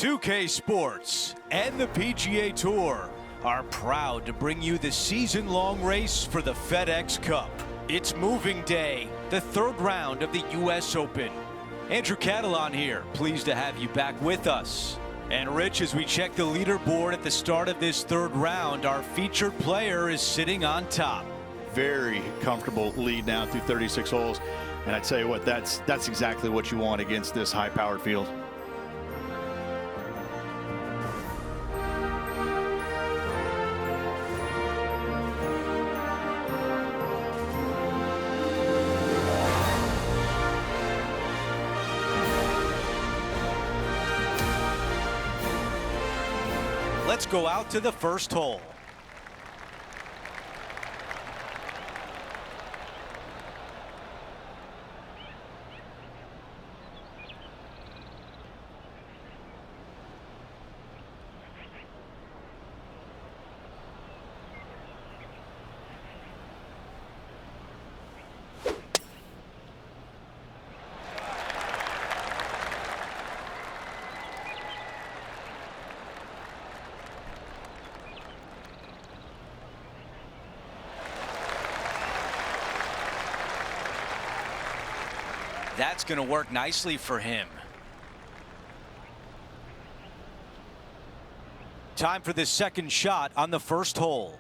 2K Sports and the PGA Tour are proud to bring you the season-long race for the FedEx Cup. It's moving day, the third round of the U.S. Open. Andrew Catalan here, pleased to have you back with us. And Rich, as we check the leaderboard at the start of this third round, our featured player is sitting on top. Very comfortable lead now through 36 holes. And I tell you what, that's exactly what you want against this high-powered field. Let's go out to the first hole. That's going to work nicely for him. Time for the second shot on the first hole.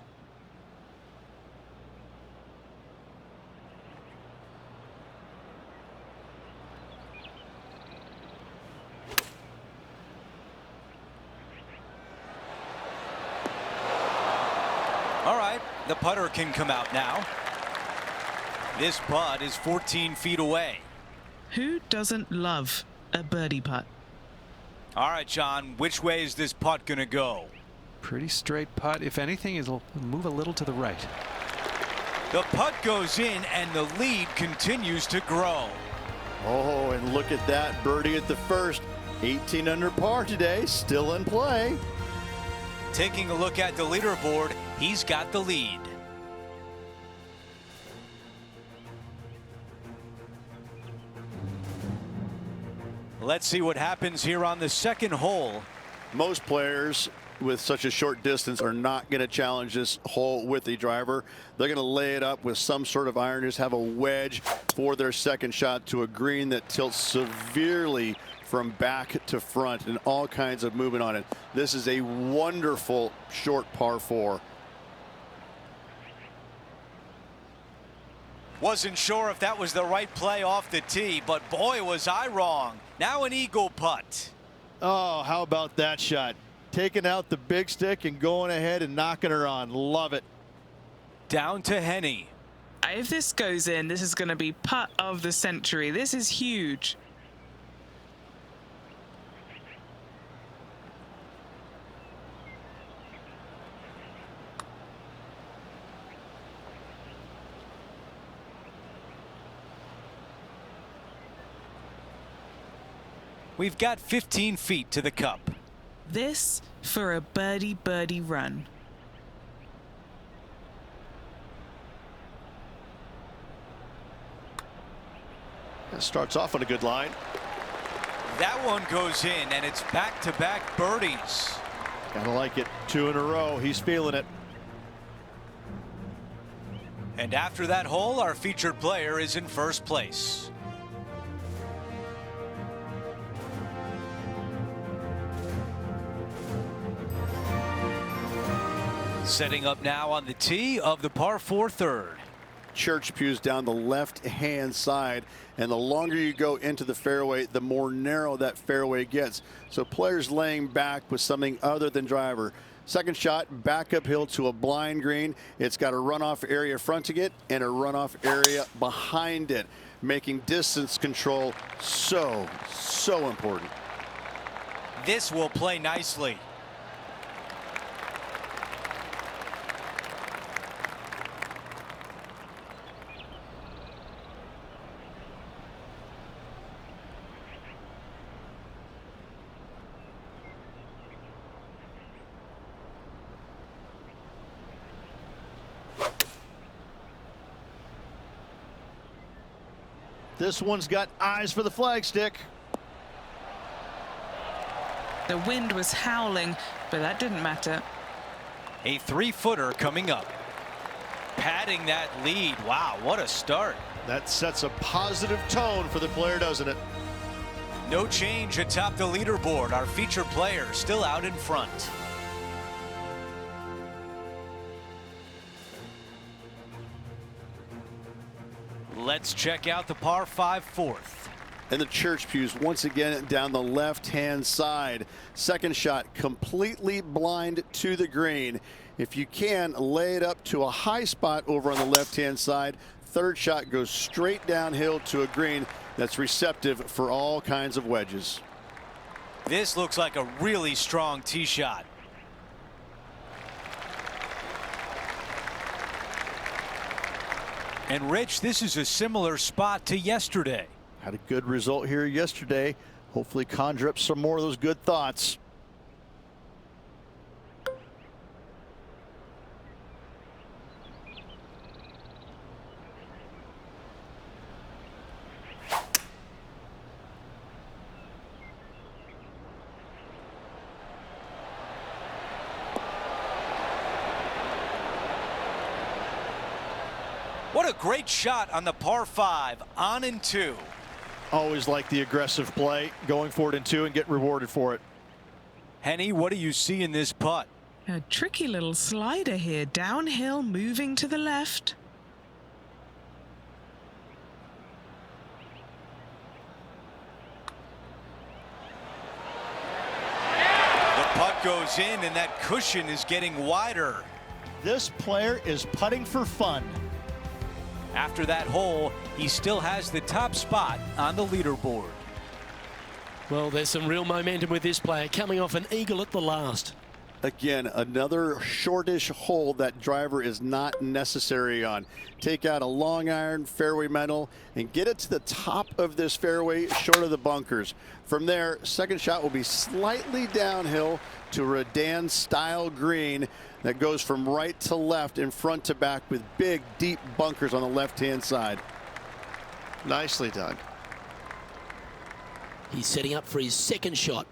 All right, the putter can come out now. This putt is 14 feet away. Who doesn't love a birdie putt? All right, John, which way is this putt going to go? Pretty straight putt. If anything, it'll move a little to the right. The putt goes in and the lead continues to grow. Oh, and look at that birdie at the first. 18 under par today, still in play. Taking a look at the leaderboard, he's got the lead. Let's see what happens here on the second hole. Most players with such a short distance are not going to challenge this hole with the driver. They're going to lay it up with some sort of iron, just have a wedge for their second shot to a green that tilts severely from back to front and all kinds of movement on it. This is a wonderful short par 4. Wasn't sure if that was the right play off the tee, but boy, was I wrong. Now an eagle putt. Oh, how about that shot? Taking out the big stick and going ahead and knocking her on. Love it. Down to Henny. If this goes in, this is going to be putt of the century. This is huge. We've got 15 feet to the cup. This for a birdie run. It starts off on a good line. That one goes in, and it's back-to-back birdies. Gotta like it. 2 in a row. He's feeling it. And after that hole, our featured player is in first place. Setting up now on the tee of the par 4 third. Church pews down the left-hand side, and the longer you go into the fairway, the more narrow that fairway gets. So players laying back with something other than driver. Second shot, back uphill to a blind green. It's got a runoff area fronting it and a runoff area behind it, making distance control so important. This will play nicely. This one's got eyes for the flagstick. The wind was howling, but that didn't matter. A 3-footer coming up. Padding that lead. Wow, what a start. That sets a positive tone for the player, doesn't it? No change atop the leaderboard. Our featured player still out in front. Let's check out the par 5 fourth. And the church pews once again down the left-hand side. Second shot completely blind to the green. If you can, lay it up to a high spot over on the left-hand side. Third shot goes straight downhill to a green that's receptive for all kinds of wedges. This looks like a really strong tee shot. And Rich, this is a similar spot to yesterday. Had a good result here yesterday. Hopefully conjure up some more of those good thoughts. What a great shot on the par 5, on in 2. Always like the aggressive play, going for it in 2 and get rewarded for it. Henny, what do you see in this putt? A tricky little slider here, downhill, moving to the left. The putt goes in and that cushion is getting wider. This player is putting for fun. After that hole, he still has the top spot on the leaderboard. Well, there's some real momentum with this player coming off an eagle at the last. Again, another shortish hole that driver is not necessary on. Take out a long iron, fairway metal, and get it to the top of this fairway, short of the bunkers. From there, second shot will be slightly downhill to a Redan-style green that goes from right to left and front to back with big, deep bunkers on the left-hand side. Nicely done. He's setting up for his second shot.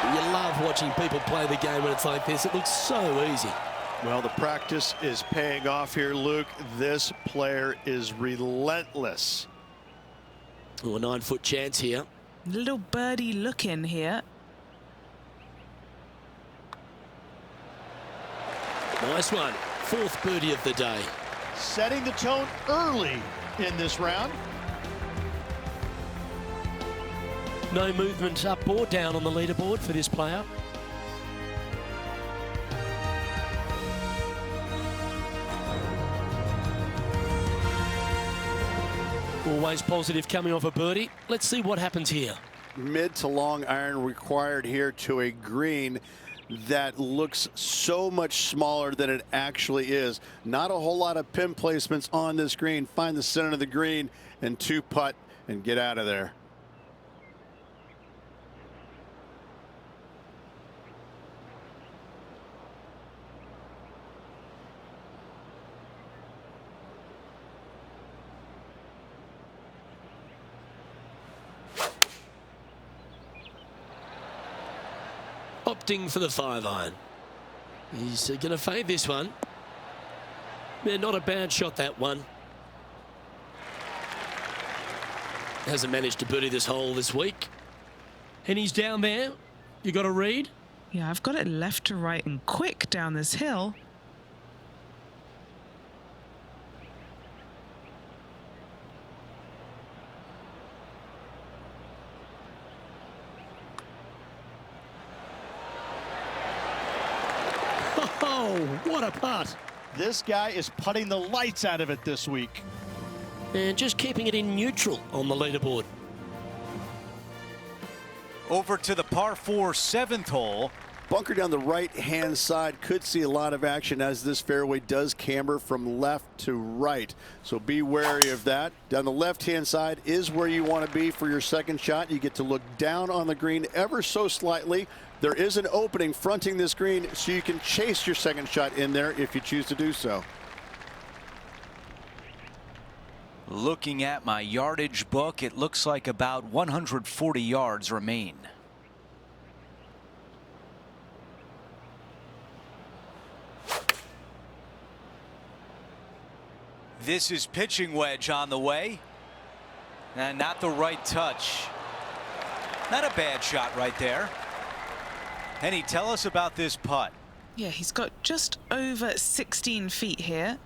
You love watching people play the game when it's like this. It looks so easy. Well, the practice is paying off here, Luke. This player is relentless. Oh, a 9-foot chance here. Little birdie look in here. Nice one. Fourth birdie of the day. Setting the tone early in this round. No movement up or down on the leaderboard for this player. Always positive coming off a birdie. Let's see what happens here. Mid to long iron required here to a green that looks so much smaller than it actually is. Not a whole lot of pin placements on this green. Find the center of the green and 2-putt and get out of there. Opting for the 5-iron. He's going to fade this one. Yeah, not a bad shot, that one. Hasn't managed to birdie this hole this week. And he's down there. You got a read? Yeah, I've got it left to right and quick down this hill. Oh, what a putt. This guy is putting the lights out of it this week. And just keeping it in neutral on the leaderboard. Over to the par 4 7th hole. bunker down the right-hand side could see a lot of action as this fairway does camber from left to right. So be wary of that. Down the left-hand side is where you want to be for your second shot. You get to look down on the green ever so slightly. There is an opening fronting this green, so you can chase your second shot in there if you choose to do so. Looking at my yardage book, it looks like about 140 yards remain. This is pitching wedge on the way. And not the right touch. Not a bad shot right there. Henny, tell us about this putt. Yeah, he's got just over 16 feet here.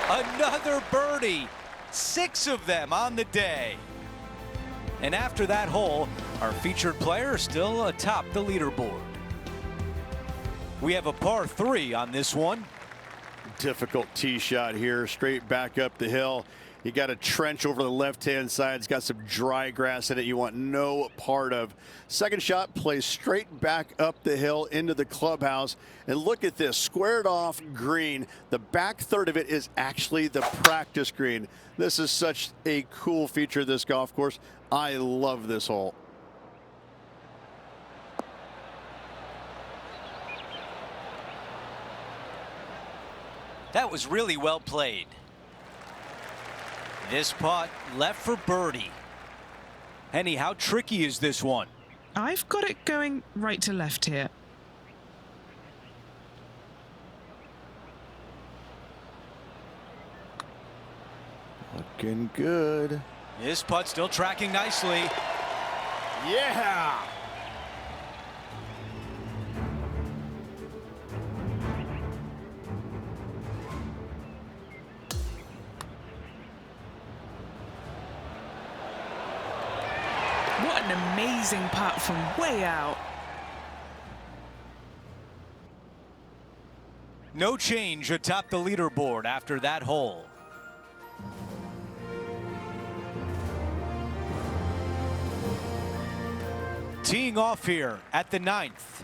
Another birdie. 6 of them on the day. And after that hole, our featured player is still atop the leaderboard. We have a par 3 on this one. Difficult tee shot here, straight back up the hill. You got a trench over the left-hand side. It's got some dry grass in it you want no part of. Second shot plays straight back up the hill into the clubhouse. And look at this, squared off green. The back third of it is actually the practice green. This is such a cool feature of this golf course. I love this hole. That was really well played. This putt left for birdie. Henny, how tricky is this one? I've got it going right to left here. Looking good. This putt still tracking nicely. Yeah! What an amazing putt from way out. No change atop the leaderboard after that hole. Teeing off here at the 9th.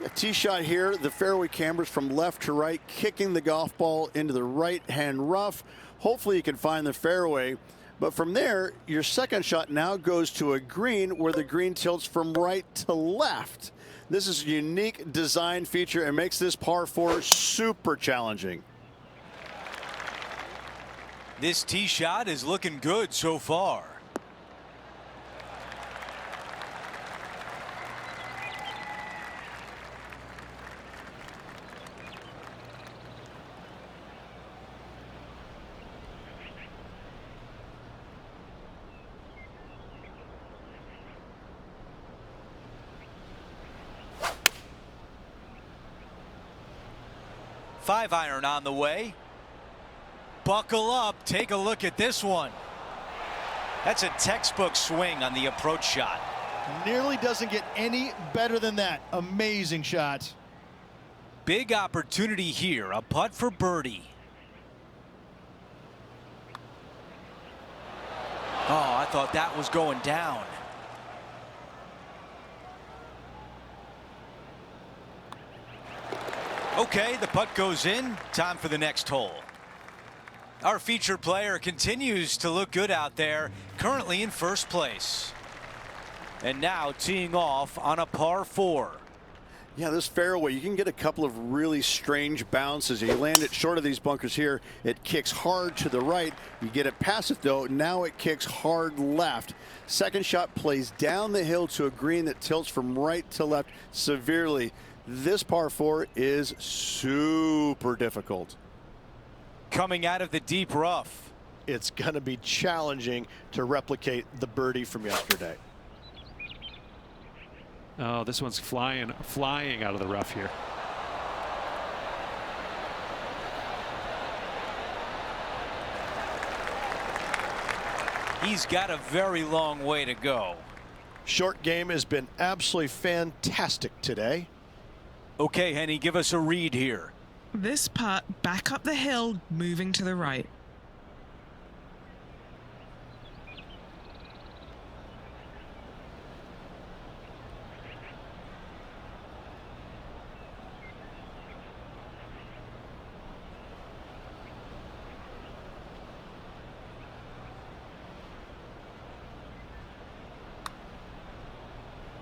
A tee shot here. The fairway cambers from left to right, kicking the golf ball into the right-hand rough. Hopefully you can find the fairway. But from there, your second shot now goes to a green where the green tilts from right to left. This is a unique design feature and makes this par 4 super challenging. This tee shot is looking good so far. Five iron on the way. Buckle up. Take a look at this one. That's a textbook swing on the approach shot. Nearly doesn't get any better than that. Amazing shot. Big opportunity here. A putt for birdie. Oh, I thought that was going down. Okay, the putt goes in. Time for the next hole. Our featured player continues to look good out there, currently in first place. And now teeing off on a par 4. Yeah, this fairway, you can get a couple of really strange bounces. You land it short of these bunkers here, it kicks hard to the right. You get it past it though, now it kicks hard left. Second shot plays down the hill to a green that tilts from right to left severely. This par 4 is super difficult. Coming out of the deep rough. It's going to be challenging to replicate the birdie from yesterday. Oh, this one's flying out of the rough here. He's got a very long way to go. Short game has been absolutely fantastic today. Okay, Henny, give us a read here. This putt back up the hill, moving to the right.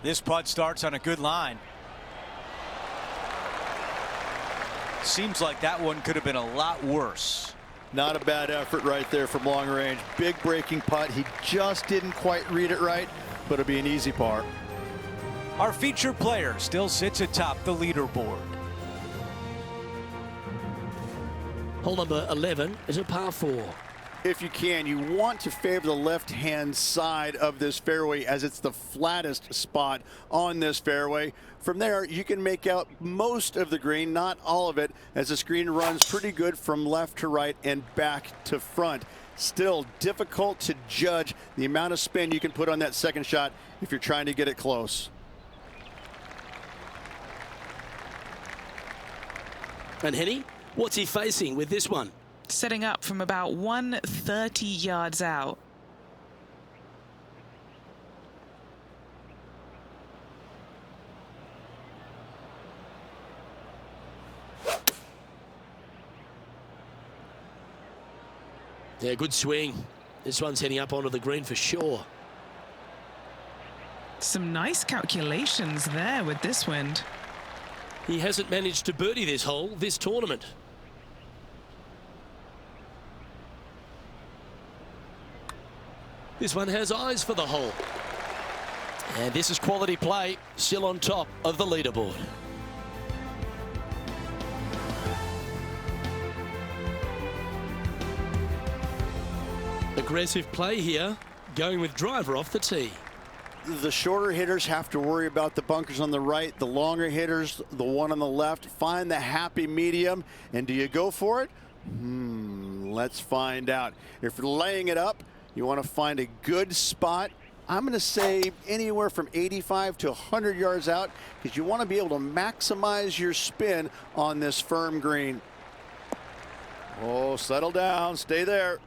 This putt starts on a good line. Seems like that one could have been a lot worse. Not a bad effort right there from long range. Big breaking putt. He just didn't quite read it right, but it'll be an easy par. Our featured player still sits atop the leaderboard. Hole number 11 is a par 4. If you can, you want to favor the left-hand side of this fairway as it's the flattest spot on this fairway. From there, you can make out most of the green, not all of it, as the screen runs pretty good from left to right and back to front. Still difficult to judge the amount of spin you can put on that second shot if you're trying to get it close. And Henny, what's he facing with this one? Setting up from about 130 yards out. Yeah, good swing. This one's heading up onto the green for sure. Some nice calculations there with this wind. He hasn't managed to birdie this hole this tournament. This one has eyes for the hole. And this is quality play, still on top of the leaderboard. Aggressive play here, going with driver off the tee. The shorter hitters have to worry about the bunkers on the right. The longer hitters, the one on the left, find the happy medium. And do you go for it? Let's find out. If you're laying it up, you want to find a good spot. I'm going to say anywhere from 85 to 100 yards out because you want to be able to maximize your spin on this firm green. Oh, settle down. Stay there.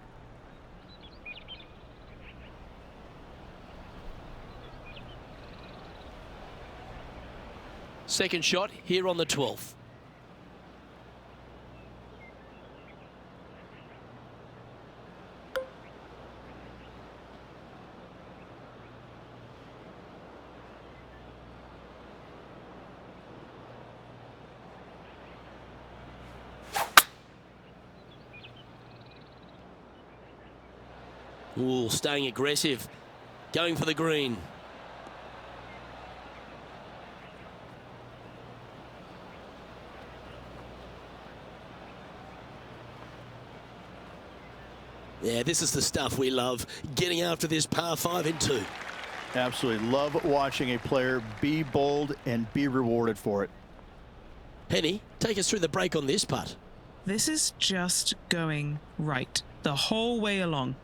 Second shot here on the 12th. Ooh, staying aggressive, going for the green. Yeah, this is the stuff we love, getting after this par 5 in 2. Absolutely love watching a player be bold and be rewarded for it. Penny, take us through the break on this putt. This is just going right the whole way along.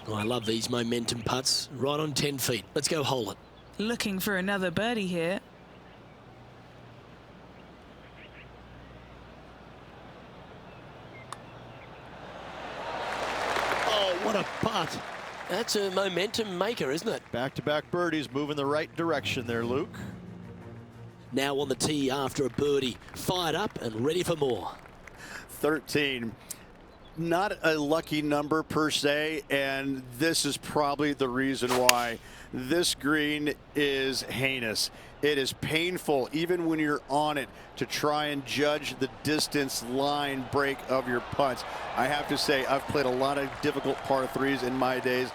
Oh, I love these momentum putts, right on 10 feet. Let's go hole it. Looking for another birdie here. Oh, what a putt. That's a momentum maker, isn't it? Back-to-back birdies, moving the right direction there, Luke. Now on the tee after a birdie, fired up and ready for more. 13. Not a lucky number per se, and this is probably the reason why. This green is heinous. It is painful, even when you're on it, to try and judge the distance line break of your putts. I have to say, I've played a lot of difficult par 3s in my days.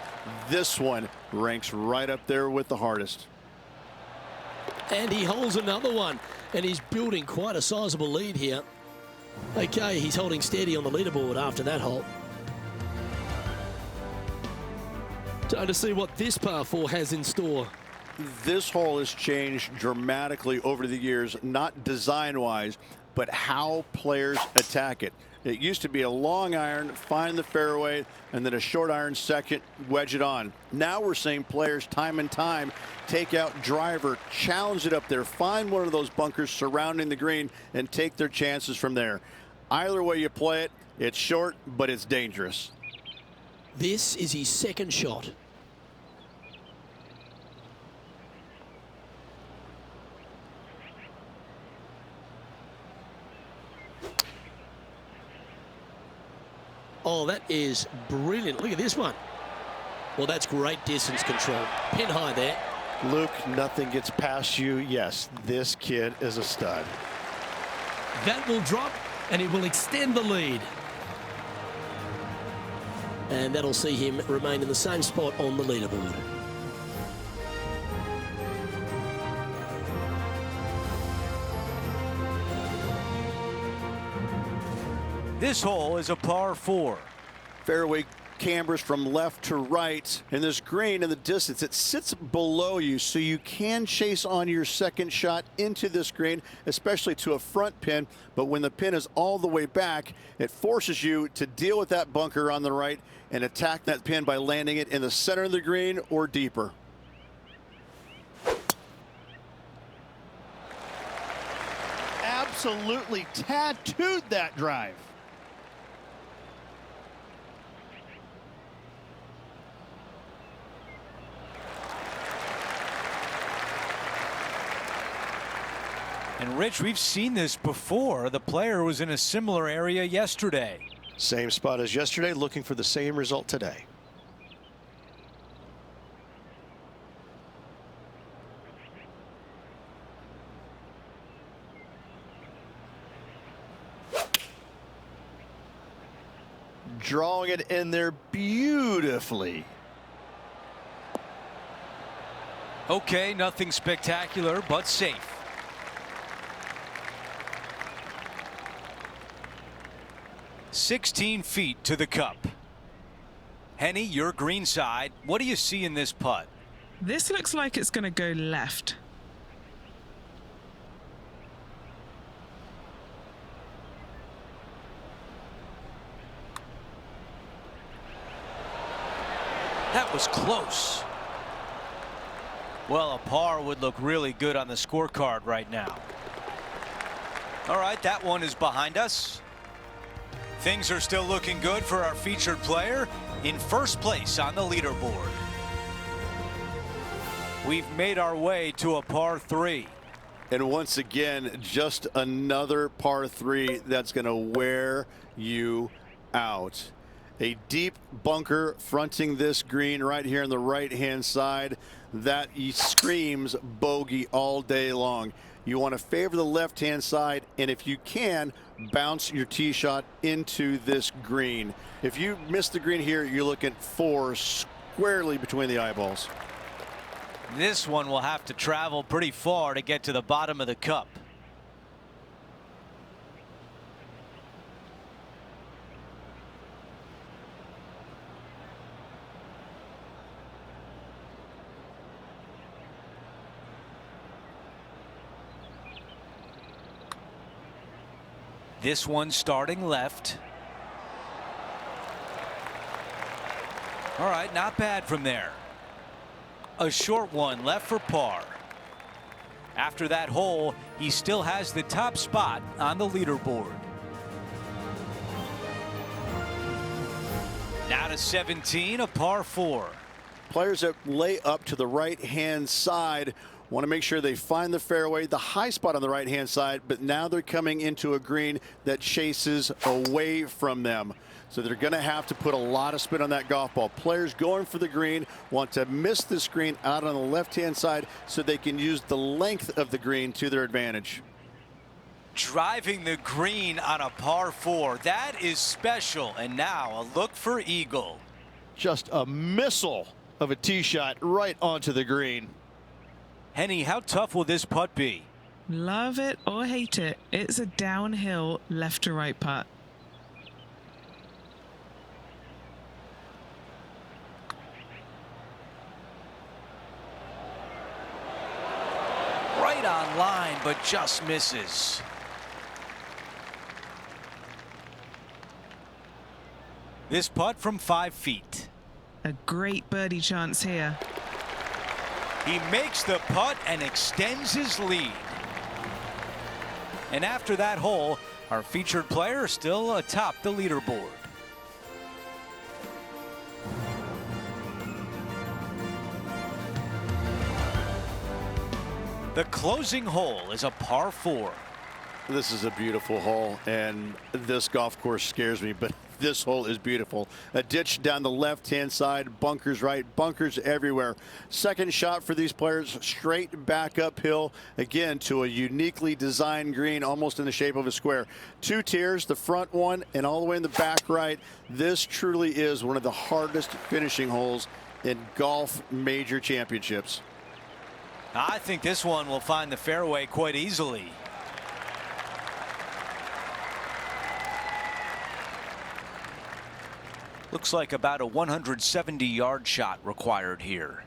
This one ranks right up there with the hardest. And he holds another one, and he's building quite a sizable lead here. Okay, he's holding steady on the leaderboard after that hole. Time to see what this par 4 has in store. This hole has changed dramatically over the years, not design-wise, but how players attack it. It used to be a long iron, find the fairway, and then a short iron second, wedge it on. Now we're seeing players time and time take out driver, challenge it up there, find one of those bunkers surrounding the green, and take their chances from there. Either way you play it, it's short, but it's dangerous. This is his second shot. Oh, that is brilliant. Look at this one. Well, that's great distance control. Pin high there. Luke, nothing gets past you. Yes, this kid is a stud. That will drop, and it will extend the lead. And that'll see him remain in the same spot on the leaderboard. This hole is a par 4. Fairway cambers from left to right, and this green in the distance, it sits below you, so you can chase on your second shot into this green, especially to a front pin. But when the pin is all the way back, it forces you to deal with that bunker on the right and attack that pin by landing it in the center of the green or deeper. Absolutely tattooed that drive. And Rich, we've seen this before. The player was in a similar area yesterday. Same spot as yesterday, looking for the same result today. Drawing it in there beautifully. Okay, nothing spectacular, but safe. "16 feet to the cup." Henny, your green side. What do you see in this putt? This looks like it's going to go left. That was close. Well, a par would look really good on the scorecard right now. All right, that one is behind us. Things are still looking good for our featured player in first place on the leaderboard. We've made our way to a par 3. And once again, just another par 3 that's going to wear you out. A deep bunker fronting this green right here on the right-hand side. That screams bogey all day long. You want to favor the left-hand side, and if you can, bounce your tee shot into this green. If you miss the green here, you're looking 4 squarely between the eyeballs. This one will have to travel pretty far to get to the bottom of the cup. This one starting left. All right, not bad from there. A short one left for par. After that hole, he still has the top spot on the leaderboard. Now to 17, a par 4. Players that lay up to the right-hand side want to make sure they find the fairway, the high spot on the right-hand side, but now they're coming into a green that chases away from them. So they're going to have to put a lot of spin on that golf ball. Players going for the green want to miss this green out on the left-hand side so they can use the length of the green to their advantage. Driving the green on a par 4. That is special. And now a look for eagle. Just a missile of a tee shot right onto the green. Henny, how tough will this putt be? Love it or hate it, it's a downhill left to right putt. Right on line, but just misses. This putt from 5 feet. A great birdie chance here. He makes the putt and extends his lead. And after that hole, our featured player is still atop the leaderboard. The closing hole is a par 4. This is a beautiful hole, and this golf course scares me, but this hole is beautiful. A ditch down the left-hand side, bunkers right, bunkers everywhere. Second shot for these players, straight back uphill, again to a uniquely designed green, almost in the shape of a square. 2 tiers, the front one and all the way in the back right. This truly is one of the hardest finishing holes in golf major championships. I think this one will find the fairway quite easily. Looks like about a 170-yard shot required here.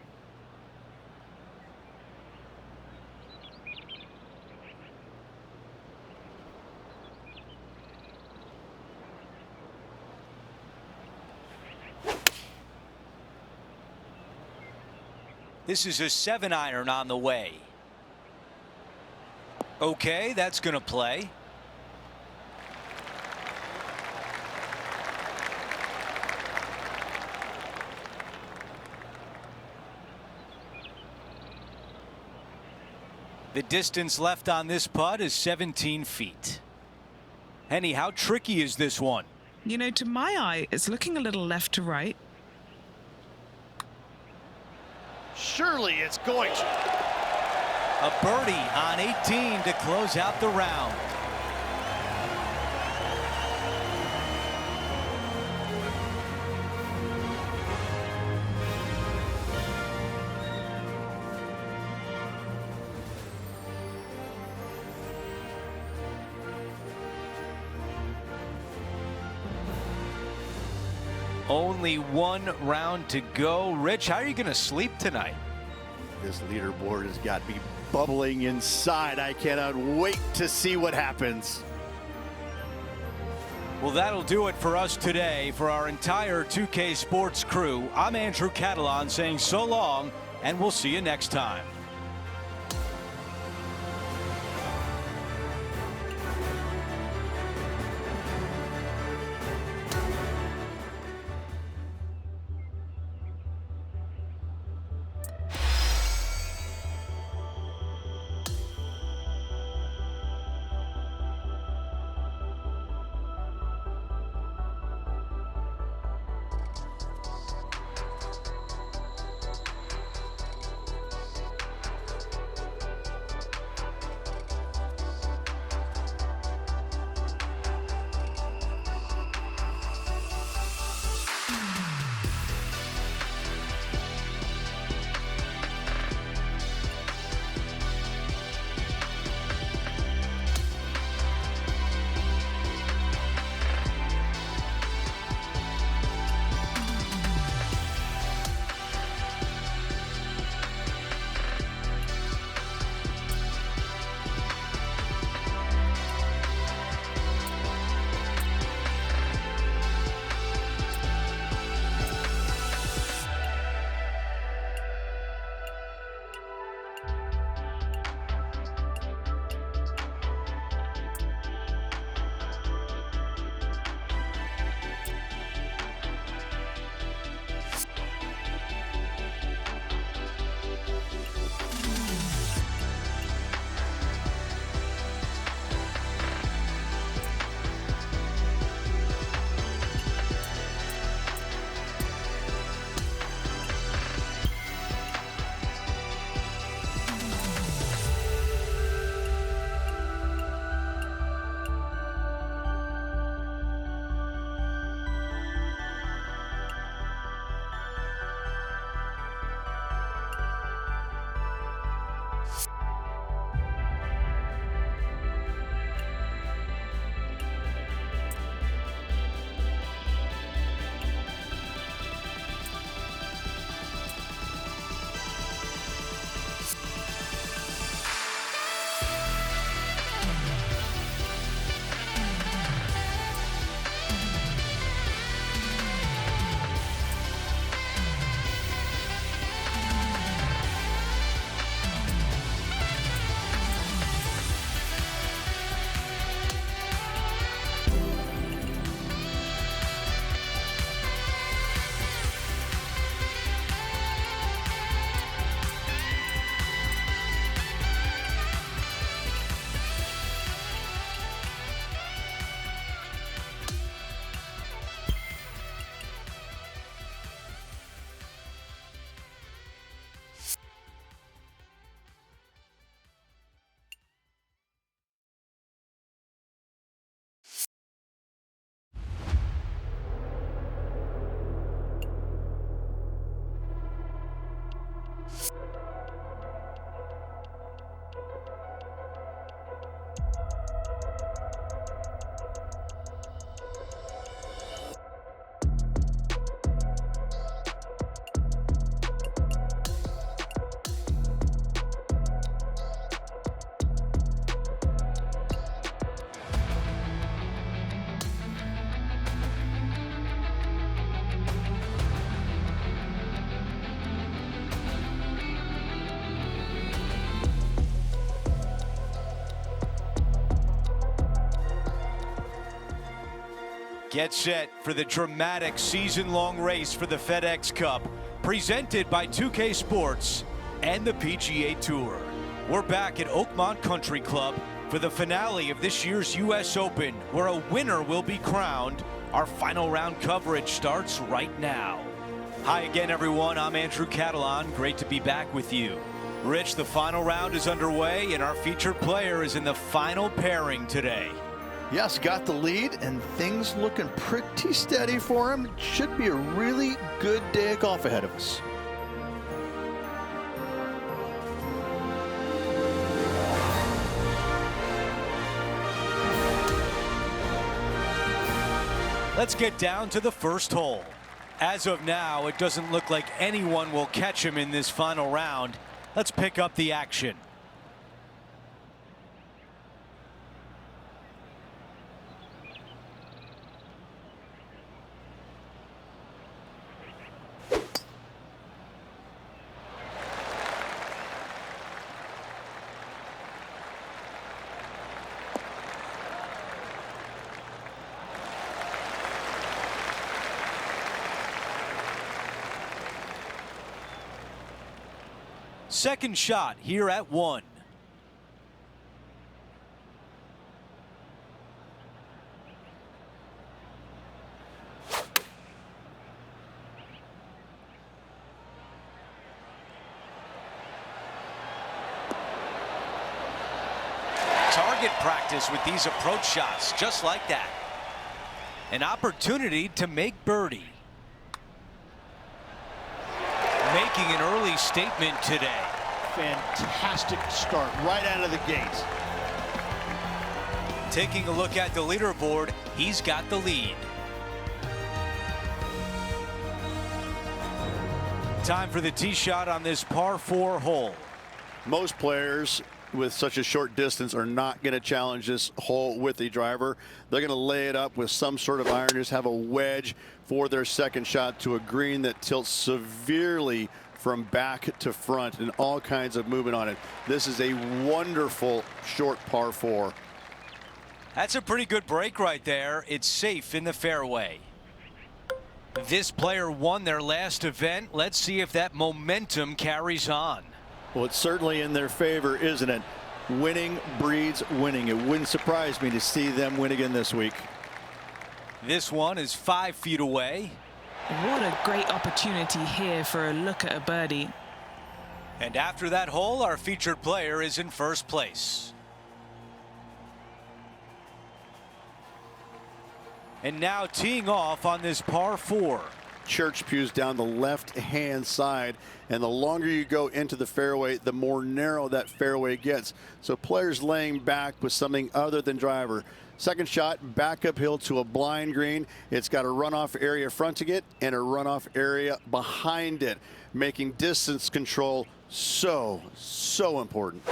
This is a 7-iron on the way. Okay, that's going to play. The distance left on this putt is 17 feet. Henny, how tricky is this one? You know, to my eye, it's looking a little left to right. Surely it's going to. A birdie on 18 to close out the round. Only one round to go. Rich, how are you going to sleep tonight? This leaderboard has got me bubbling inside. I cannot wait to see what happens. Well, that'll do it for us today. For our entire 2K Sports crew, I'm Andrew Catalan saying so long, and we'll see you next time. Get set for the dramatic season-long race for the FedEx Cup, presented by 2K Sports and the PGA Tour. We're back at Oakmont Country Club for the finale of this year's U.S. Open, where a winner will be crowned. Our final round coverage starts right now. Hi again, everyone. I'm Andrew Catalan. Great to be back with you. Rich, the final round is underway, and our featured player is in the final pairing today. Yes, got the lead, and things looking pretty steady for him. Should be a really good day of golf ahead of us. Let's get down to the first hole. As of now, it doesn't look like anyone will catch him in this final round. Let's pick up the action. Second shot here at 1. Target practice with these approach shots, just like that. An opportunity to make birdie. Making an early statement today. Fantastic start right out of the gate. Taking a look at the leaderboard, he's got the lead. Time for the tee shot on this par 4 hole. Most players with such a short distance are not going to challenge this hole with a driver. They're going to lay it up with some sort of iron, just have a wedge for their second shot to a green that tilts severely from back to front and all kinds of movement on it. This is a wonderful short par 4. That's a pretty good break right there. It's safe in the fairway. This player won their last event. Let's see if that momentum carries on. Well, it's certainly in their favor, isn't it? Winning breeds winning. It wouldn't surprise me to see them win again this week. This one is 5 feet away. What a great opportunity here for a look at a birdie. And after that hole, our featured player is in first place. And now teeing off on this par 4. Church pews down the left-hand side, and the longer you go into the fairway, the more narrow that fairway gets. So players laying back with something other than driver. Second shot back uphill to a blind green. It's got a runoff area fronting it and a runoff area behind it, making distance control so important.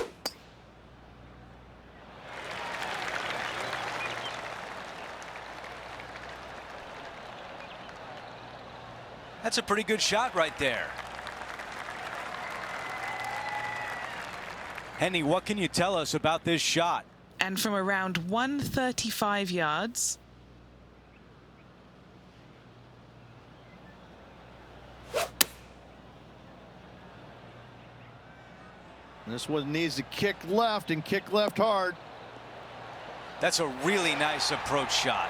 That's a pretty good shot right there. Henny, what can you tell us about this shot? And from around 135 yards. This one needs to kick left and kick left hard. That's a really nice approach shot.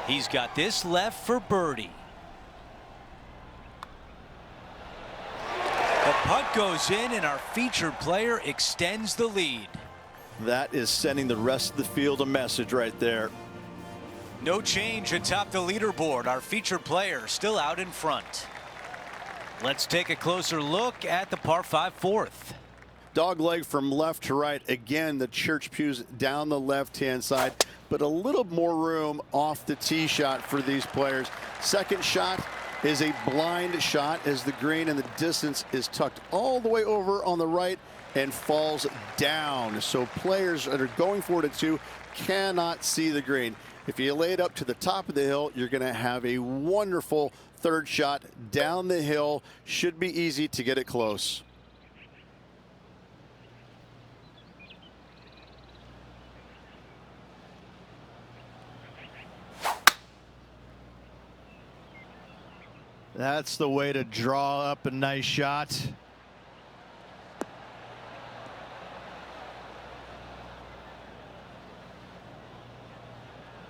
He's got this left for birdie. The putt goes in, and our featured player extends the lead. That is sending the rest of the field a message right there. No change atop the leaderboard. Our featured player still out in front. Let's take a closer look at the par 5 fourth. Dog leg from left to right. Again, the church pews down the left-hand side, but a little more room off the tee shot for these players. Second shot is a blind shot as the green and the distance is tucked all the way over on the right and falls down. So players that are going for it at 2 cannot see the green. If you lay it up to the top of the hill, you're going to have a wonderful third shot down the hill. Should be easy to get it close. That's the way to draw up a nice shot.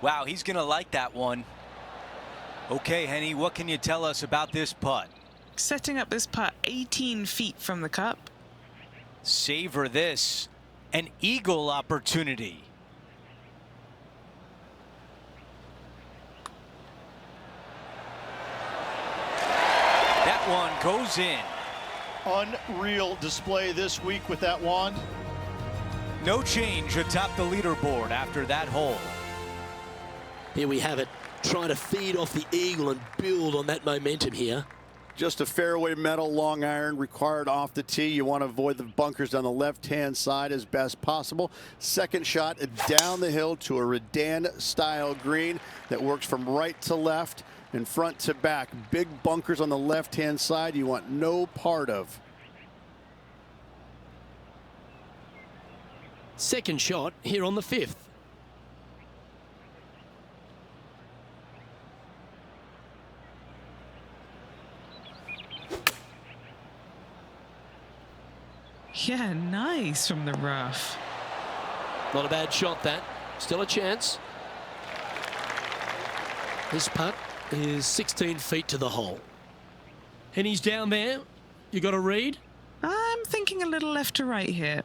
Wow, he's going to like that one. Okay, Henny, what can you tell us about this putt? Setting up this putt 18 feet from the cup. Savor this. An eagle opportunity. That one goes in. Unreal display this week with that wand. No change atop the leaderboard after that hole. Here we have it. Trying to feed off the eagle and build on that momentum here. Just a fairway metal long iron required off the tee. You want to avoid the bunkers down the left-hand side as best possible. Second shot down the hill to a Redan-style green that works from right to left and front to back. Big bunkers on the left-hand side you want no part of. Second shot here on the 5th. Yeah, nice from the rough. Not a bad shot, that. Still a chance. This putt is 16 feet to the hole. And he's down there. You got a read? I'm thinking a little left to right here.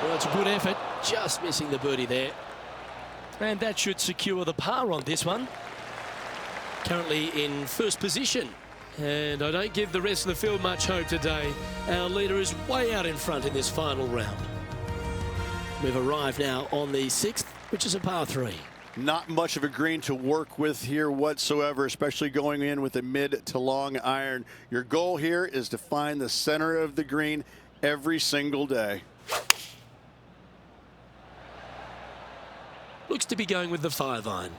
Well, it's a good effort. Just missing the birdie there. And that should secure the par on this one. Currently in first position. And I don't give the rest of the field much hope today. Our leader is way out in front in this final round. We've arrived now on the 6th, which is a par 3. Not much of a green to work with here whatsoever, especially going in with a mid to long iron. Your goal here is to find the center of the green every single day. Looks to be going with the 5-iron.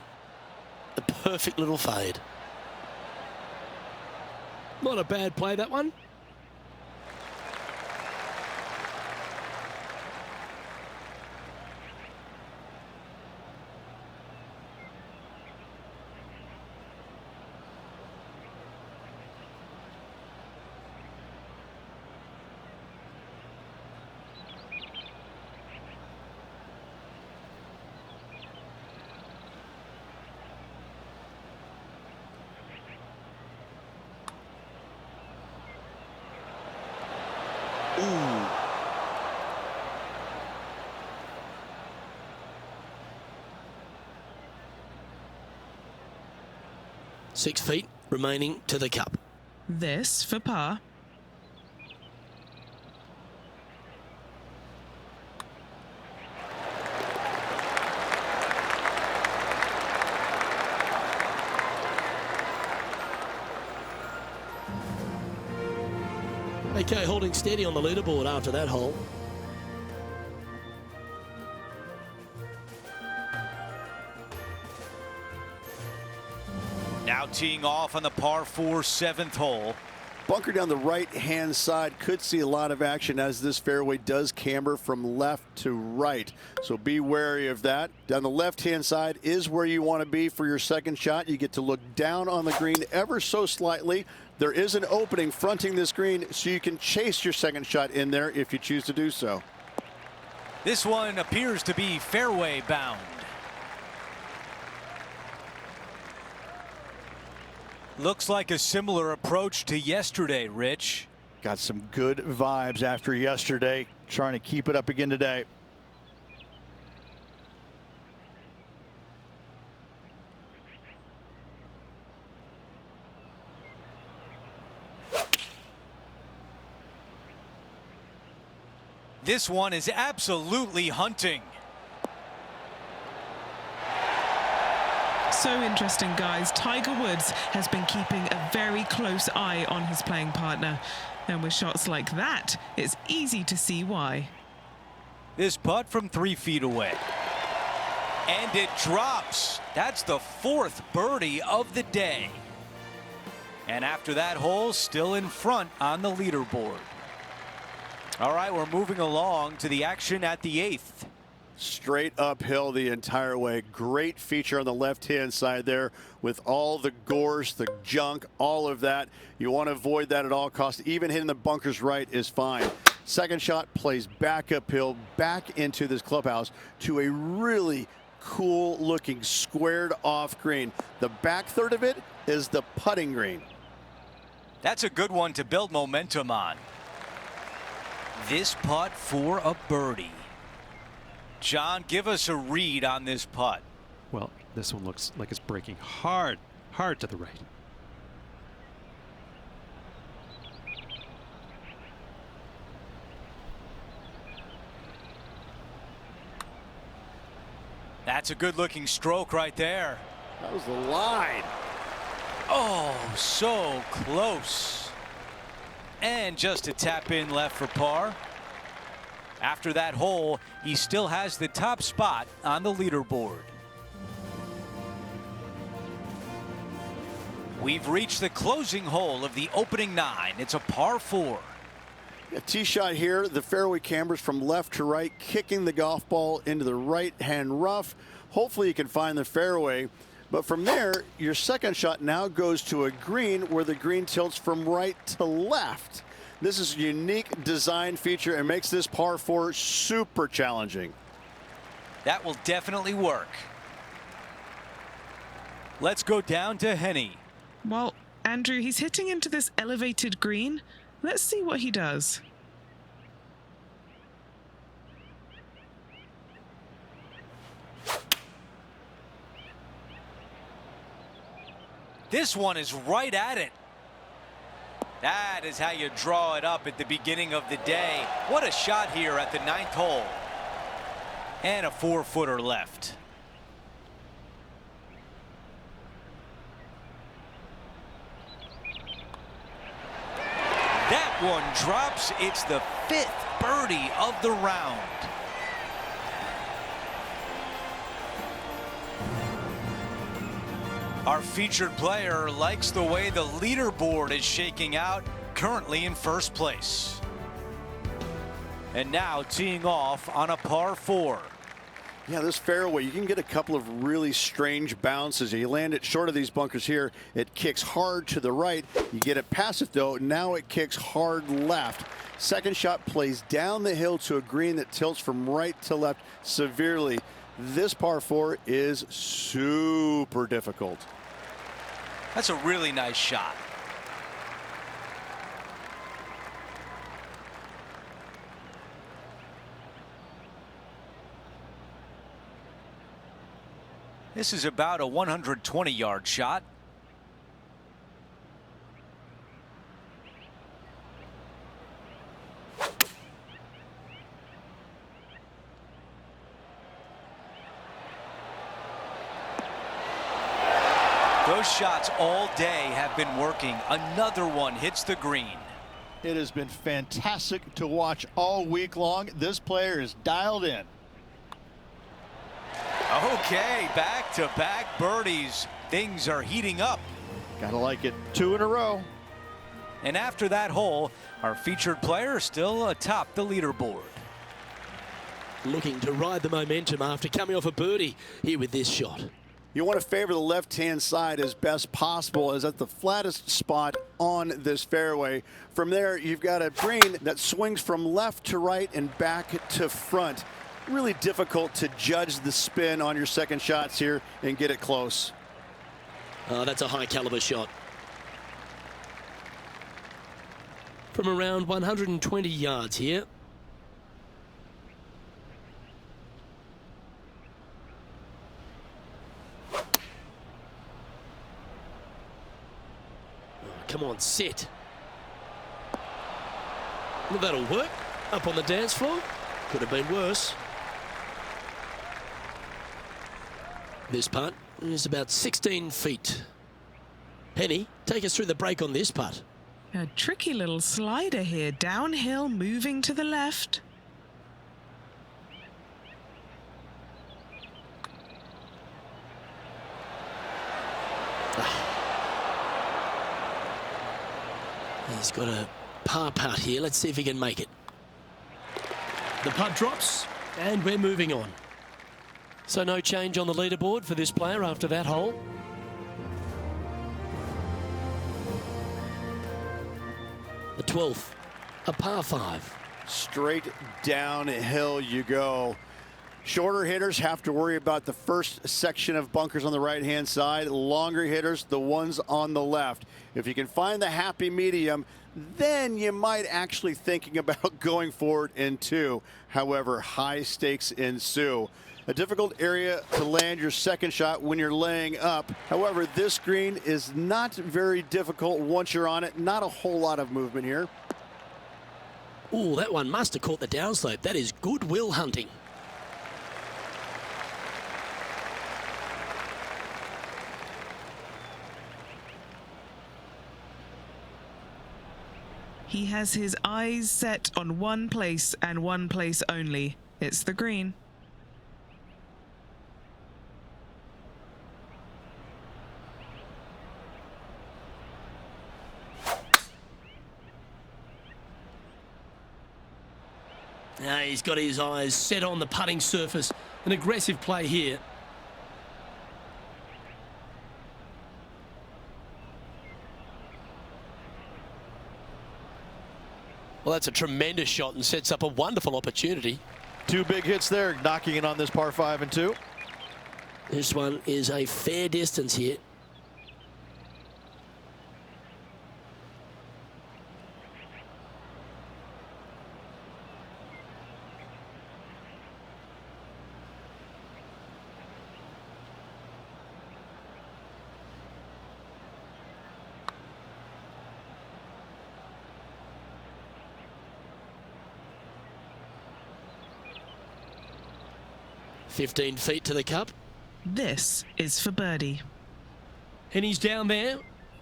A perfect little fade. Not a bad play, that one. Ooh. Six feet remaining to the cup. This for par. Okay, holding steady on the leaderboard after that hole. Now teeing off on the par 4 7th hole. Bunker down the right-hand side could see a lot of action as this fairway does camber from left to right. So be wary of that. Down the left-hand side is where you want to be for your second shot. You get to look down on the green ever so slightly. There is an opening fronting this green, so you can chase your second shot in there if you choose to do so. This one appears to be fairway bound. Looks like a similar approach to yesterday, Rich. Got some good vibes after yesterday. Trying to keep it up again today. This one is absolutely hunting. So interesting, guys. Tiger Woods has been keeping a very close eye on his playing partner. And with shots like that, it's easy to see why. This putt from 3 feet away. And it drops. That's the 4th birdie of the day. And after that hole, still in front on the leaderboard. All right, we're moving along to the action at the 8th. Straight uphill the entire way. Great feature on the left-hand side there with all the gorse, the junk, all of that. You want to avoid that at all costs. Even hitting the bunkers right is fine. Second shot plays back uphill, back into this clubhouse to a really cool looking squared off green. The back third of it is the putting green. That's a good one to build momentum on. This putt for a birdie. John, give us a read on this putt. Well, this one looks like it's breaking hard to the right. That's a good-looking stroke right there. That was the line. Oh, so close. And just a tap in left for par. After that hole, he still has the top spot on the leaderboard. We've reached the closing hole of the opening 9. It's a par 4. A tee shot here. The fairway cambers from left to right, kicking the golf ball into the right-hand rough. Hopefully you can find the fairway. But from there, your second shot now goes to a green where the green tilts from right to left. This is a unique design feature and makes this par 4 super challenging. That will definitely work. Let's go down to Henny. Well, Andrew, he's hitting into this elevated green. Let's see what he does. This one is right at it. That is how you draw it up at the beginning of the day. What a shot here at the 9th hole. And a 4-footer left. That one drops. It's the 5th birdie of the round. Our featured player likes the way the leaderboard is shaking out, currently in first place. And now teeing off on a par 4. Yeah, this fairway, you can get a couple of really strange bounces. You land it short of these bunkers here, it kicks hard to the right. You get it past it though, now it kicks hard left. Second shot plays down the hill to a green that tilts from right to left severely. This par 4 is super difficult. That's a really nice shot. This is about a 120-yard shot. Those shots all day have been working. Another one hits the green. It has been fantastic to watch all week long. This player is dialed in. Okay, back-to-back birdies. Things are heating up. Gotta like it. 2 in a row. And after that hole, our featured player still atop the leaderboard. Looking to ride the momentum after coming off a birdie here with this shot. You want to favor the left-hand side as best possible, as at the flattest spot on this fairway. From there, you've got a green that swings from left to right and back to front. Really difficult to judge the spin on your second shots here and get it close. That's a high caliber shot. From around 120 yards here. Come on, sit. Well, that'll work. Up on the dance floor. Could have been worse. This putt is about 16 feet. Henny, take us through the break on this putt. A tricky little slider here, downhill, moving to the left. He's got a par putt here. Let's see if he can make it. The putt drops, and we're moving on. So no change on the leaderboard for this player after that hole. The 12th, a par 5. Straight downhill you go. Shorter hitters have to worry about the first section of bunkers on the right-hand side. Longer hitters, the ones on the left. If you can find the happy medium, then you might actually thinking about going forward in 2. However, high stakes ensue. A difficult area to land your second shot when you're laying up. However, this green is not very difficult once you're on it. Not a whole lot of movement here. Ooh, that one must have caught the downslope. That is goodwill hunting. He has his eyes set on one place and one place only. It's the green. Now he's got his eyes set on the putting surface. An aggressive play here. Well, that's a tremendous shot and sets up a wonderful opportunity. 2 big hits there, knocking in on this par 5 and 2. This one is a fair distance here. $15 feet to the cup. This is for birdie. And he's down there.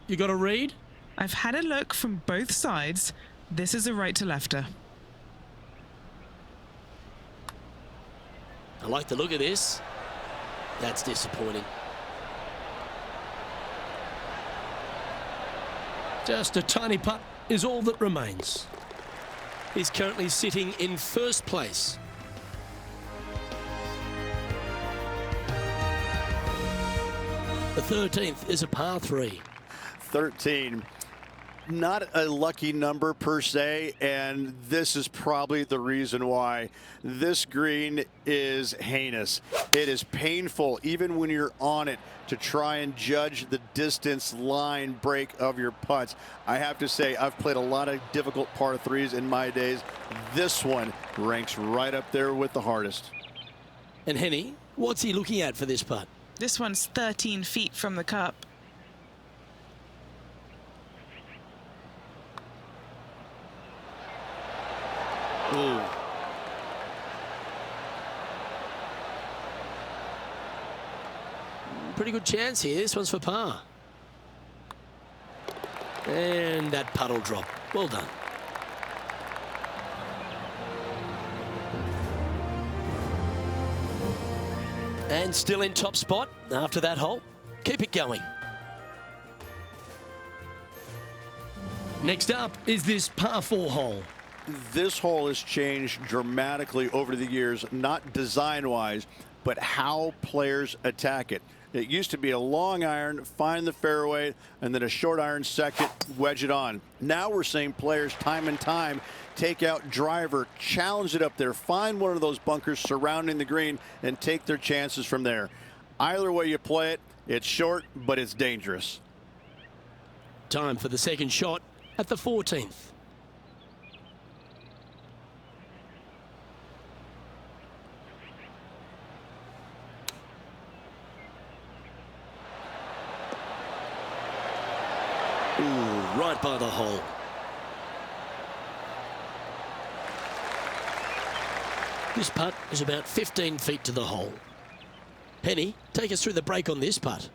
You got a read? I've had a look from both sides. This is a right to lefter. I like the look of this. That's disappointing. Just a tiny putt is all that remains. He's currently sitting in first place. The 13th is a par 3. 13. Not a lucky number per se, and this is probably the reason why. This green is heinous. It is painful, even when you're on it, to try and judge the distance line break of your putts. I have to say, I've played a lot of difficult par 3s in my days. This one ranks right up there with the hardest. And Henny, what's he looking at for this putt? This one's 13 feet from the cup. Ooh. Pretty good chance here. This one's for par. And that puddle drop. Well done. And still in top spot after that hole. Keep it going. Next up is this par 4 hole. This hole has changed dramatically over the years, not design-wise, but how players attack it. It used to be a long iron, find the fairway, and then a short iron second, wedge it on. Now we're seeing players time and time take out driver, challenge it up there, find one of those bunkers surrounding the green, and take their chances from there. Either way you play it, it's short, but it's dangerous. Time for the second shot at the 14th. Ooh, right by the hole. This putt is about 15 feet to the hole. Penny, take us through the break on this putt.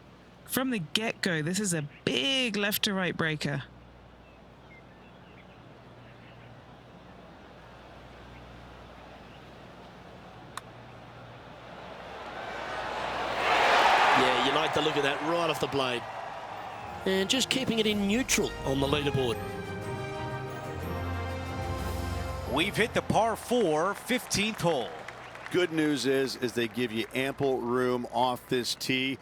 From the get-go, this is a big left to right breaker. Yeah, you like the look of that right off the blade. And just keeping it in neutral on the leaderboard. We've hit the par 4 15th hole. Good news is they give you ample room off this tee.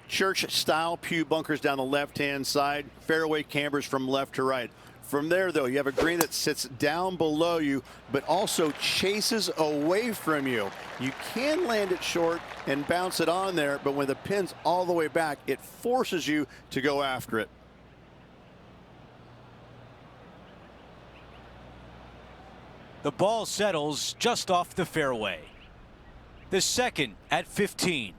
Church-style pew bunkers down the left-hand side, fairway cambers from left to right. From there, though, you have a green that sits down below you, but also chases away from you. You can land it short and bounce it on there, but when the pin's all the way back, it forces you to go after it. The ball settles just off the fairway. The second at 15.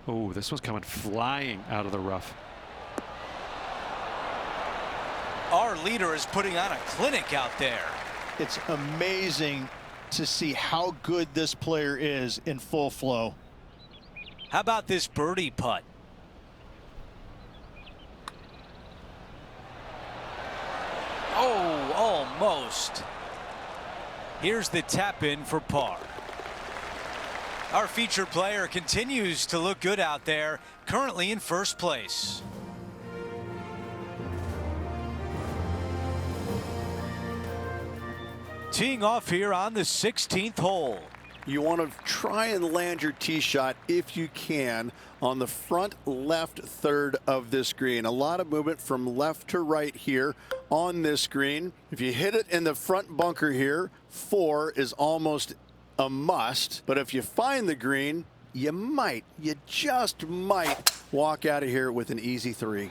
Oh, this one's coming flying out of the rough. Our leader is putting on a clinic out there. It's amazing to see how good this player is in full flow. How about this birdie putt? Oh, almost. Here's the tap in for par. Our featured player continues to look good out there, currently in first place. Teeing off here on the 16th hole. You want to try and land your tee shot, if you can, on the front left third of this green. A lot of movement from left to right here on this green. If you hit it in the front bunker here, 4 is almost a must. But if you find the green, you just might walk out of here with an easy 3.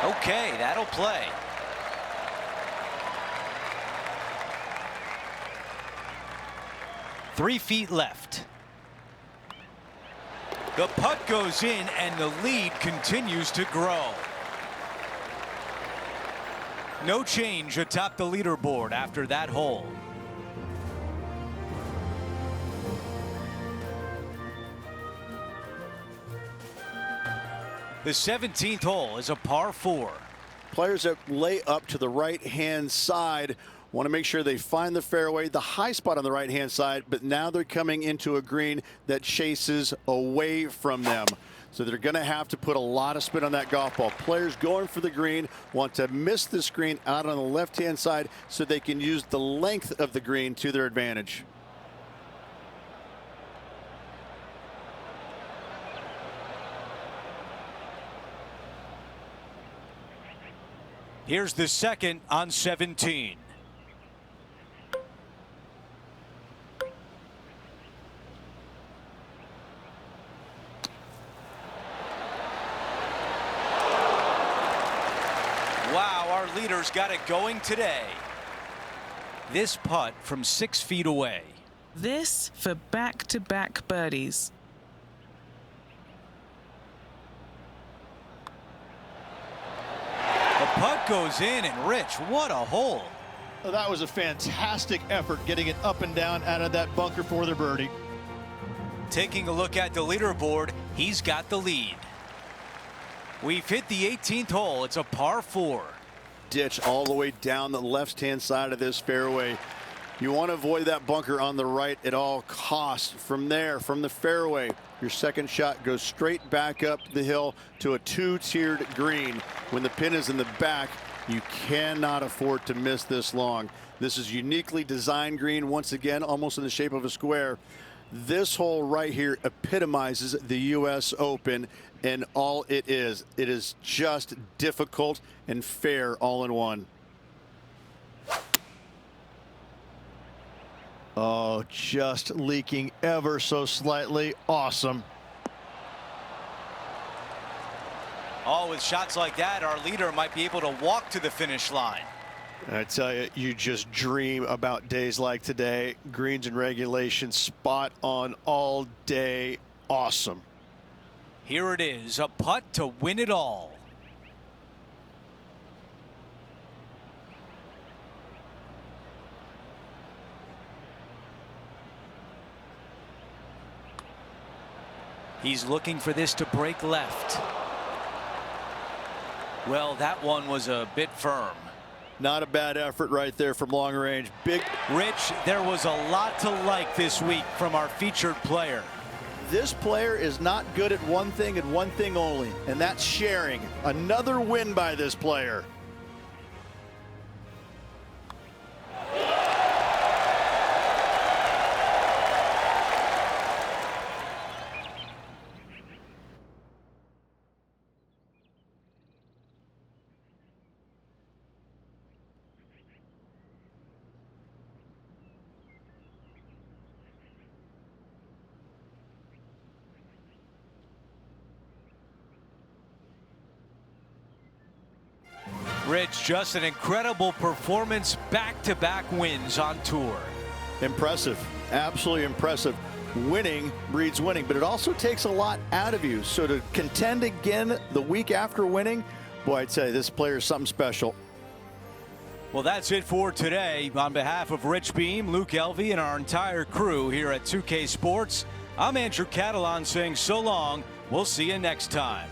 Okay, that'll play. Three feet left. The putt goes in and the lead continues to grow. No change atop the leaderboard after that hole. The 17th hole is a par 4. Players that lay up to the right-hand side want to make sure they find the fairway, the high spot on the right-hand side, but now they're coming into a green that chases away from them. So they're going to have to put a lot of spin on that golf ball. Players going for the green want to miss the screen out on the left-hand side so they can use the length of the green to their advantage. Here's the second on 17. Wow, our leader's got it going today. This putt from 6 feet away. This for back-to-back birdies. The putt goes in, and Rich, what a hole. Well, that was a fantastic effort getting it up and down out of that bunker for the birdie. Taking a look at the leaderboard, he's got the lead. We've hit the 18th hole. It's a par 4. Ditch all the way down the left-hand side of this fairway. You want to avoid that bunker on the right at all costs. From there, from the fairway, your second shot goes straight back up the hill to a 2-tiered green. When the pin is in the back, you cannot afford to miss this long. This is uniquely designed green, once again, almost in the shape of a square. This hole right here epitomizes the U.S. Open and all it is. It is just difficult and fair all in one. Oh, just leaking ever so slightly. Awesome. Oh, with shots like that, our leader might be able to walk to the finish line. I tell you, you just dream about days like today. Greens and regulation, spot on all day. Awesome. Here it is, a putt to win it all. He's looking for this to break left. Well, that one was a bit firm. Not a bad effort right there from long range. Big. Rich, there was a lot to like this week from our featured player. This player is not good at one thing and one thing only, and that's sharing. Another win by this player. Rich, just an incredible performance, back-to-back wins on tour. Impressive, absolutely impressive. Winning breeds winning, but it also takes a lot out of you. So to contend again the week after winning, boy, I'd say this player is something special. Well, that's it for today. On behalf of Rich Beam, Luke Elvey, and our entire crew here at 2K Sports, I'm Andrew Catalan saying so long. We'll see you next time.